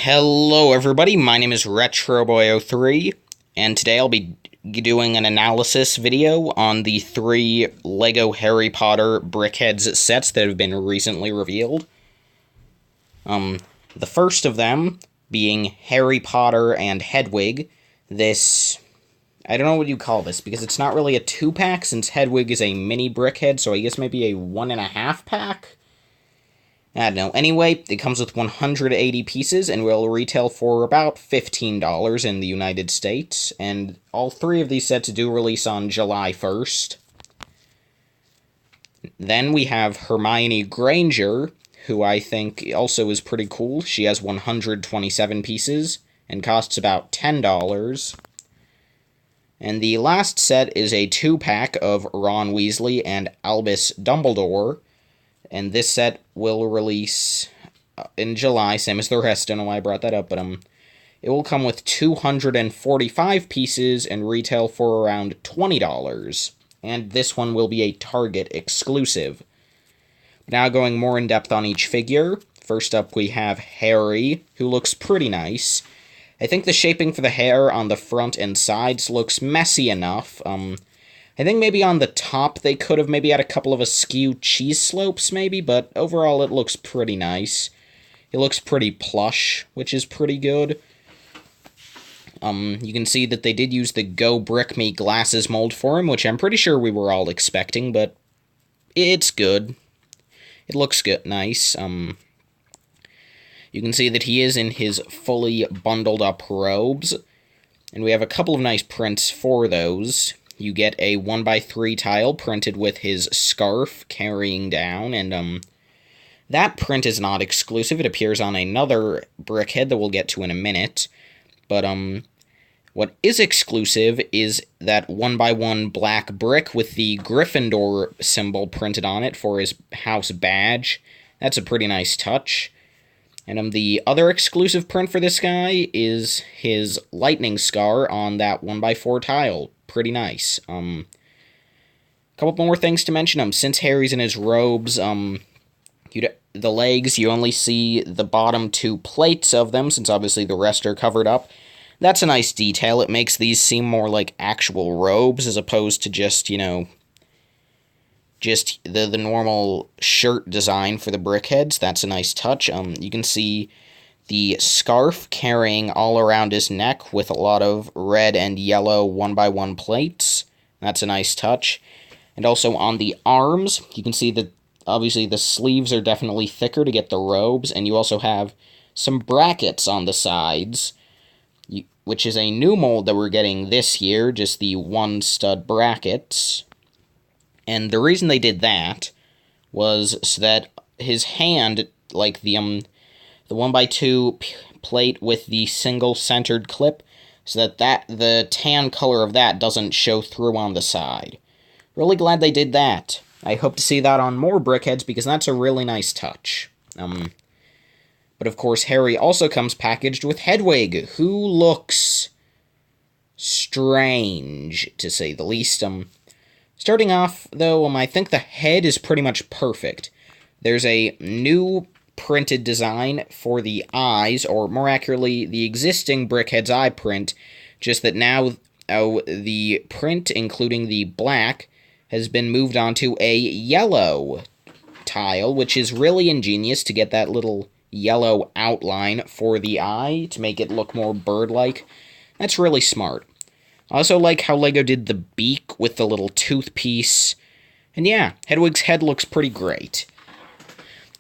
Hello everybody, my name is RetroBoy03, and today I'll be doing an analysis video on the 3 LEGO Harry Potter Brickheadz sets that have been recently revealed. The first of them being Harry Potter and Hedwig. This, I don't know what you call this, because it's not really a 2-pack since Hedwig is a mini Brickhead, so I guess maybe a 1.5-pack? I don't know. Anyway, it comes with 180 pieces and will retail for about $15 in the United States, and all 3 of these sets do release on July 1st. Then we have Hermione Granger, who I think also is pretty cool. She has 127 pieces and costs about $10. And the last set is a 2-pack of Ron Weasley and Albus Dumbledore. And this set will release in July, same as the rest. Don't know why I brought that up, but it will come with 245 pieces and retail for around $20. And this one will be a Target exclusive. Now going more in depth on each figure. First up we have Harry, who looks pretty nice. I think the shaping for the hair on the front and sides looks messy enough. I think maybe on the top they could have maybe had a couple of askew cheese slopes, maybe, but overall it looks pretty nice. It looks pretty plush, which is pretty good. You can see that they did use the Go Brick Me glasses mold for him, which I'm pretty sure we were all expecting, but it's good. It looks good, nice. You can see that he is in his fully bundled up robes, and we have a couple of nice prints for those. You get a 1x3 tile printed with his scarf carrying down, and that print is not exclusive. It appears on another Brickhead that we'll get to in a minute. But what is exclusive is that 1x1 black brick with the Gryffindor symbol printed on it for his house badge. That's a pretty nice touch. And the other exclusive print for this guy is his lightning scar on that 1x4 tile. Pretty nice. Couple more things to mention. Since Harry's in his robes, the legs, you only see the bottom 2 plates of them, since obviously the rest are covered up. That's a nice detail. It makes these seem more like actual robes, as opposed to just, just the normal shirt design for the Brickheads. That's a nice touch. You can see the scarf carrying all around his neck with a lot of red and yellow 1x1 plates. That's a nice touch. And also on the arms, you can see that obviously the sleeves are definitely thicker to get the robes, and you also have some brackets on the sides, which is a new mold that we're getting this year, just the 1-stud brackets. And the reason they did that was so that his hand, like the 1x2 plate with the single-centered clip, so that the tan color of that doesn't show through on the side. Really glad they did that. I hope to see that on more Brickheads, because that's a really nice touch. But of course, Harry also comes packaged with Hedwig, who looks strange, to say the least. Starting off, though, I think the head is pretty much perfect. There's a new printed design for the eyes, or more accurately, the existing Brickhead's eye print, just that now the print, including the black, has been moved onto a yellow tile, which is really ingenious to get that little yellow outline for the eye to make it look more bird-like. That's really smart. I also like how LEGO did the beak with the little tooth piece. And yeah, Hedwig's head looks pretty great.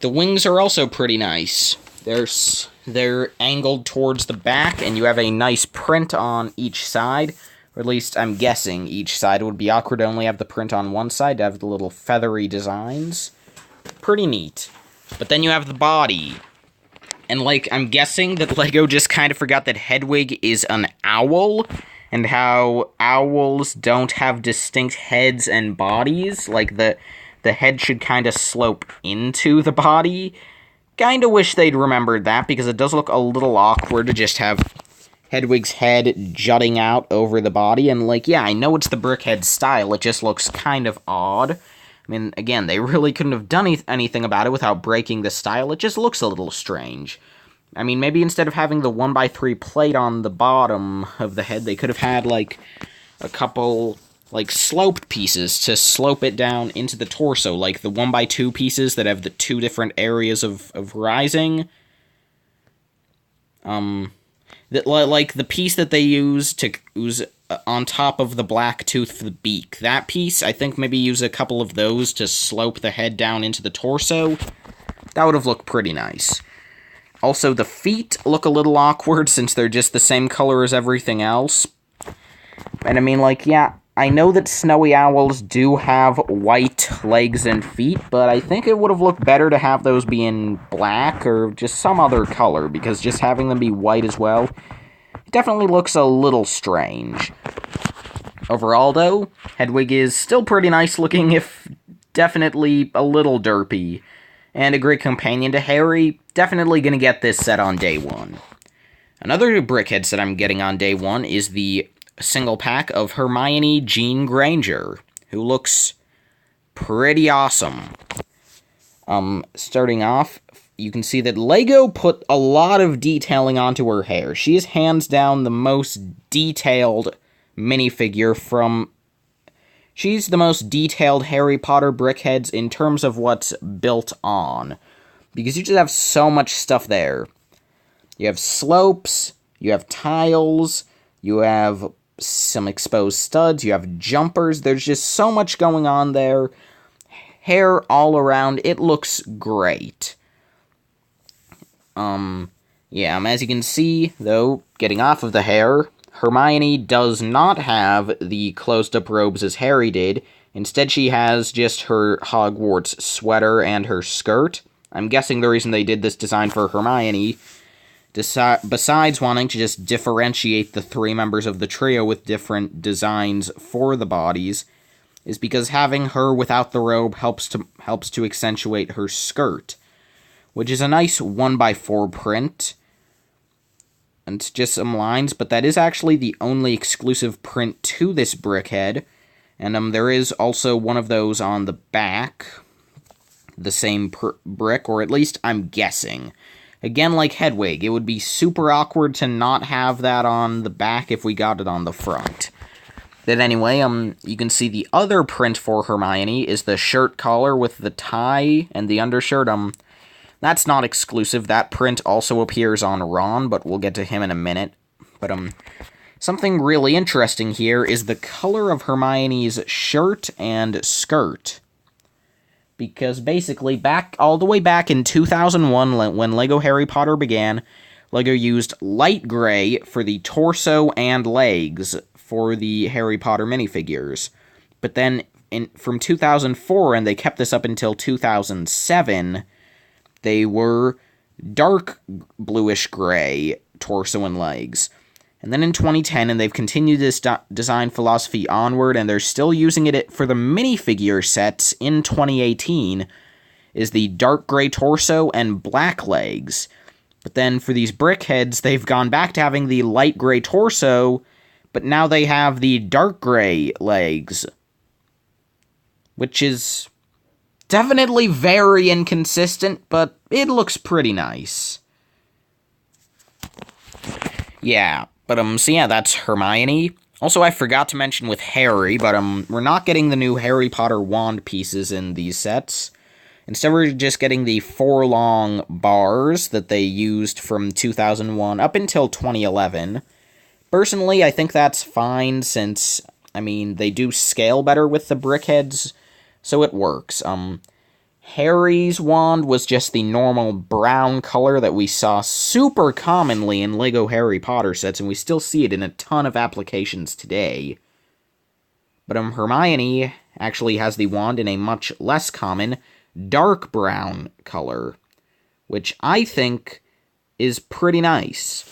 The wings are also pretty nice. They're angled towards the back, and you have a nice print on each side. Or at least, I'm guessing each side. It would be awkward to only have the print on one side, to have the little feathery designs. Pretty neat. But then you have the body. And, I'm guessing that LEGO just kind of forgot that Hedwig is an owl, and how owls don't have distinct heads and bodies. The head should kind of slope into the body. Kinda wish they'd remembered that, because it does look a little awkward to just have Hedwig's head jutting out over the body. And, yeah, I know it's the Brickhead style, it just looks kind of odd. I mean, again, they really couldn't have done anything about it without breaking the style. It just looks a little strange. I mean, maybe instead of having the 1x3 plate on the bottom of the head, they could have had, like, a couple, like, sloped pieces to slope it down into the torso, like the 1x2 pieces that have the two different areas of rising. Like the piece that they use on top of the black tooth for the beak. That piece, I think maybe use a couple of those to slope the head down into the torso. That would have looked pretty nice. Also, the feet look a little awkward since they're just the same color as everything else. And I mean, like, yeah, I know that snowy owls do have white legs and feet, but I think it would have looked better to have those be in black or just some other color, because just having them be white as well, it definitely looks a little strange. Overall, though, Hedwig is still pretty nice looking, if definitely a little derpy, and a great companion to Harry. Definitely gonna get this set on day one. Another Brickheadz that I'm getting on day one is the single pack of Hermione Jean Granger, who looks pretty awesome. Starting off, you can see that LEGO put a lot of detailing onto her hair. She is hands down the most detailed minifigure from... She's the most detailed Harry Potter Brickheadz in terms of what's built on, because you just have so much stuff there. You have slopes, you have tiles, you have some exposed studs, you have jumpers, there's just so much going on there. Hair all around, it looks great. As you can see, though, getting off of the hair, Hermione does not have the closed-up robes as Harry did. Instead, she has just her Hogwarts sweater and her skirt. I'm guessing the reason they did this design for Hermione, besides wanting to just differentiate the three members of the trio with different designs for the bodies, is because having her without the robe helps to accentuate her skirt, which is a nice 1x4 print. And it's just some lines, but that is actually the only exclusive print to this Brickhead. And there is also one of those on the back, the same brick, or at least I'm guessing. Again, like Hedwig, it would be super awkward to not have that on the back if we got it on the front. But anyway, you can see the other print for Hermione is the shirt collar with the tie and the undershirt. That's not exclusive. That print also appears on Ron, but we'll get to him in a minute. But, something really interesting here is the color of Hermione's shirt and skirt. Because basically, all the way back in 2001, when LEGO Harry Potter began, LEGO used light gray for the torso and legs for the Harry Potter minifigures. But then, from 2004, and they kept this up until 2007, they were dark bluish gray torso and legs. And then in 2010, and they've continued this design philosophy onward, and they're still using it for the minifigure sets in 2018, is the dark gray torso and black legs. But then for these Brickheadz, they've gone back to having the light gray torso, but now they have the dark gray legs, which is definitely very inconsistent, but it looks pretty nice. Yeah, but, that's Hermione. Also, I forgot to mention with Harry, but, we're not getting the new Harry Potter wand pieces in these sets. Instead, we're just getting the 4 long bars that they used from 2001 up until 2011. Personally, I think that's fine, since, they do scale better with the Brickheadz, so it works. Harry's wand was just the normal brown color that we saw super commonly in LEGO Harry Potter sets, and we still see it in a ton of applications today. But Hermione actually has the wand in a much less common dark brown color, which I think is pretty nice.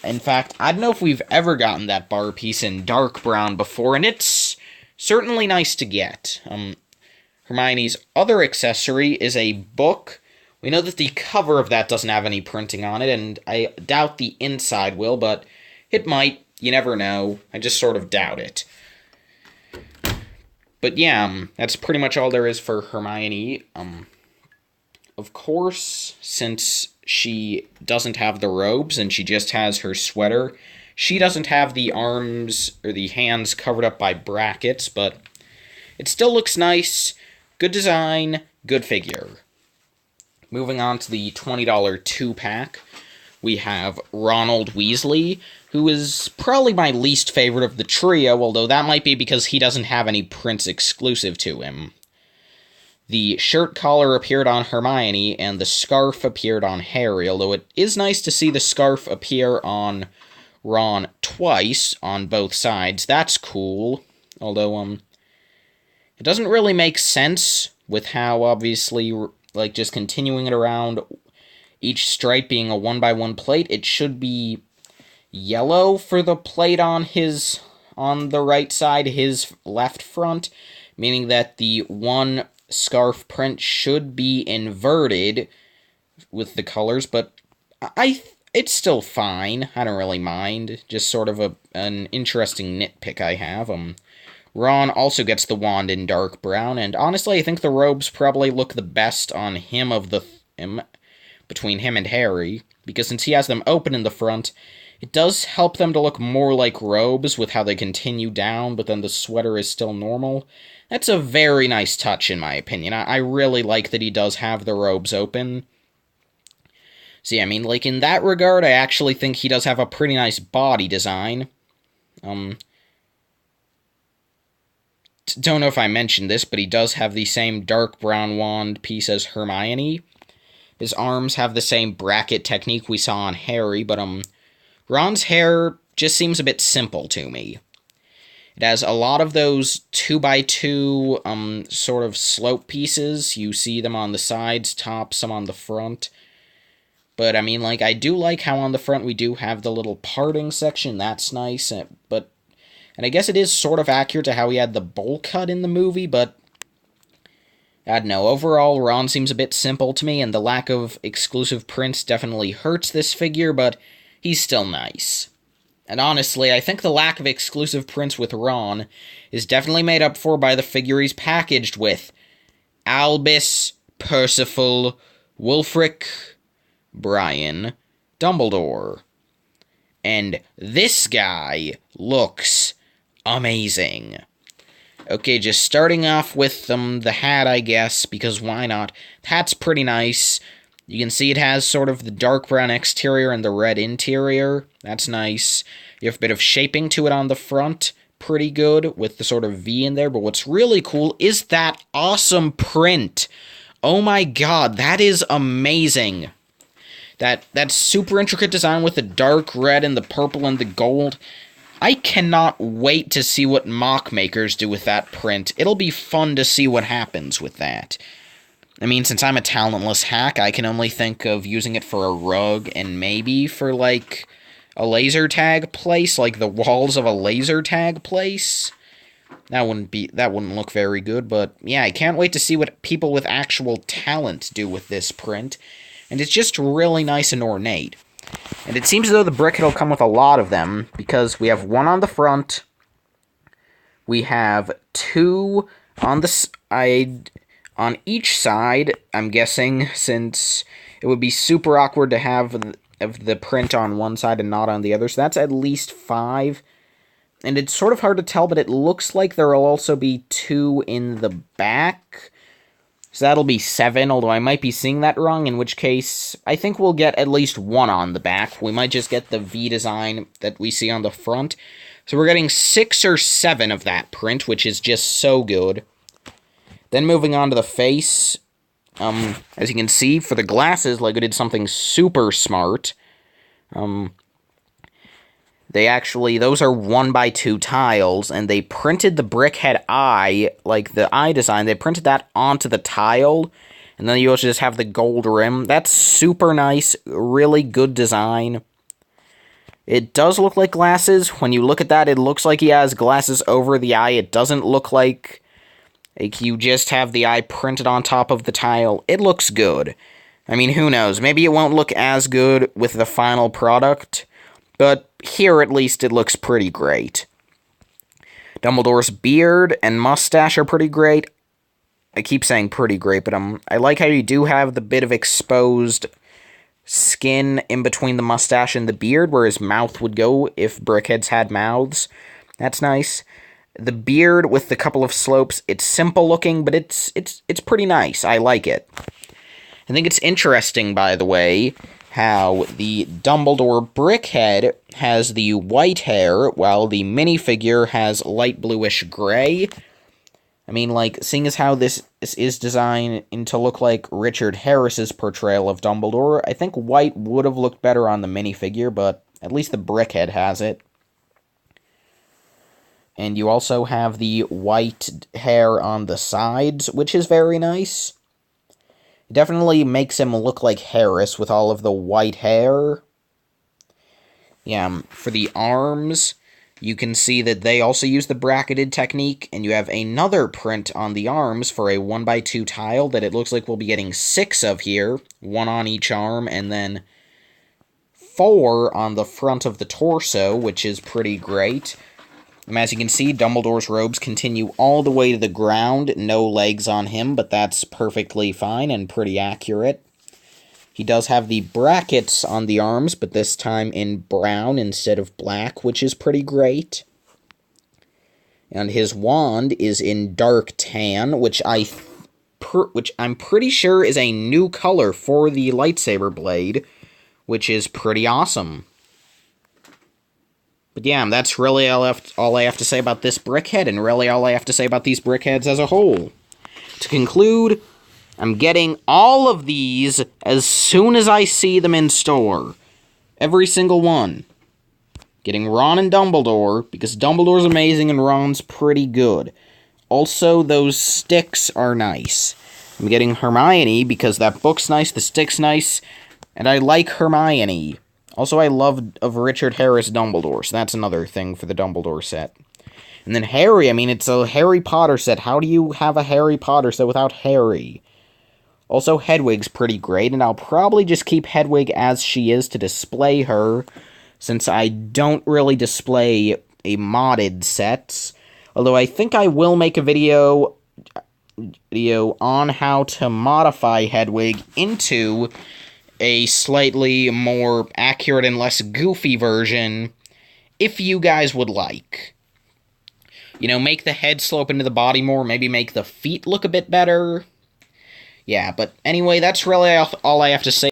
In fact, I don't know if we've ever gotten that bar piece in dark brown before, and it's certainly nice to get. Hermione's other accessory is a book. We know that the cover of that doesn't have any printing on it, and I doubt the inside will, but it might. You never know. I just sort of doubt it. But yeah, that's pretty much all there is for Hermione. of course, since she doesn't have the robes and she just has her sweater, she doesn't have the arms or the hands covered up by brackets, but it still looks nice. Good design, good figure. Moving on to the $20 2-pack, we have Ronald Weasley, who is probably my least favorite of the trio, although that might be because he doesn't have any prints exclusive to him. The shirt collar appeared on Hermione, and the scarf appeared on Harry, although it is nice to see the scarf appear on Ron twice, on both sides. That's cool, although, it doesn't really make sense with how, obviously, like, just continuing it around, each stripe being a 1x1 plate. It should be yellow for the plate on the right side, his left front, meaning that the one scarf print should be inverted with the colors, but it's still fine. I don't really mind. Just sort of an interesting nitpick I have. Ron also gets the wand in dark brown, and honestly, I think the robes probably look the best on him between him and Harry, because since he has them open in the front, it does help them to look more like robes with how they continue down, but then the sweater is still normal. That's a very nice touch, in my opinion. I really like that he does have the robes open. So yeah, I mean, like, in that regard, I actually think he does have a pretty nice body design. Don't know if I mentioned this, but he does have the same dark brown wand piece as Hermione. His arms have the same bracket technique we saw on Harry, but, Ron's hair just seems a bit simple to me. It has a lot of those 2x2, sort of slope pieces. You see them on the sides, top, some on the front. But, I mean, like, I do like how on the front we do have the little parting section. That's nice, and I guess it is sort of accurate to how he had the bowl cut in the movie, but I don't know. Overall, Ron seems a bit simple to me, and the lack of exclusive prints definitely hurts this figure, but he's still nice. And honestly, I think the lack of exclusive prints with Ron is definitely made up for by the figure he's packaged with. Albus, Percival, Wulfric, Brian, Dumbledore. And this guy looks amazing. Okay, just starting off with the hat, I guess, because why not? The hat's pretty nice. You can see it has sort of the dark brown exterior and the red interior. That's nice. You have a bit of shaping to it on the front. Pretty good, with the sort of V in there. But what's really cool is that awesome print. Oh my god, that is amazing. That super intricate design with the dark red and the purple and the gold. I cannot wait to see what mock makers do with that print. It'll be fun to see what happens with that. I mean, since I'm a talentless hack, I can only think of using it for a rug and maybe for, like, a laser tag place, like the walls of a laser tag place. That wouldn't look very good, but yeah, I can't wait to see what people with actual talent do with this print. And it's just really nice and ornate. And it seems as though the Brickhead will come with a lot of them, because we have one on the front, we have two on the side, on each side, I'm guessing, since it would be super awkward to have the print on one side and not on the other, so that's at least 5. And it's sort of hard to tell, but it looks like there will also be 2 in the back. So that'll be 7, although I might be seeing that wrong, in which case I think we'll get at least 1 on the back. We might just get the V design that we see on the front. So we're getting 6 or 7 of that print, which is just so good. Then moving on to the face, as you can see, for the glasses, LEGO did something super smart. Those are 1x2 tiles, and they printed the Brickhead eye, like the eye design, they printed that onto the tile, and then you also just have the gold rim. That's super nice, really good design. It does look like glasses. When you look at that, it looks like he has glasses over the eye. It doesn't look like you just have the eye printed on top of the tile. It looks good. I mean, who knows? Maybe it won't look as good with the final product, but here at least it looks pretty great. Dumbledore's beard and mustache are pretty great. I keep saying pretty great, but I like how you do have the bit of exposed skin in between the mustache and the beard, where his mouth would go if Brickheadz had mouths. That's nice. The beard with the couple of slopes, it's simple looking, but it's pretty nice. I like it. I think it's interesting, by the way, how the Dumbledore Brickhead has the white hair, while the minifigure has light bluish gray. I mean, like, seeing as how this is designed to look like Richard Harris's portrayal of Dumbledore, I think white would have looked better on the minifigure, but at least the Brickhead has it. And you also have the white hair on the sides, which is very nice. It definitely makes him look like Harris with all of the white hair. Yeah, for the arms, you can see that they also use the bracketed technique, and you have another print on the arms for a 1x2 tile that it looks like we'll be getting 6 of here, 1 on each arm, and then 4 on the front of the torso, which is pretty great. And as you can see, Dumbledore's robes continue all the way to the ground, no legs on him, but that's perfectly fine and pretty accurate. He does have the brackets on the arms, but this time in brown instead of black, which is pretty great. And his wand is in dark tan, which I'm pretty sure is a new color for the lightsaber blade, which is pretty awesome. But yeah, that's really all I have to say about this Brickhead, and really all I have to say about these Brickheads as a whole. To conclude, I'm getting all of these as soon as I see them in store. Every single one. Getting Ron and Dumbledore, because Dumbledore's amazing and Ron's pretty good. Also, those sticks are nice. I'm getting Hermione, because that book's nice, the stick's nice, and I like Hermione. Also, I love of Richard Harris Dumbledore, so that's another thing for the Dumbledore set. And then Harry, I mean, it's a Harry Potter set. How do you have a Harry Potter set without Harry? Also, Hedwig's pretty great, and I'll probably just keep Hedwig as she is to display her, since I don't really display a modded sets. Although I think I will make a video on how to modify Hedwig into a slightly more accurate and less goofy version, if you guys would like. You know, make the head slope into the body more, maybe make the feet look a bit better. Yeah, but anyway, that's really all I have to say.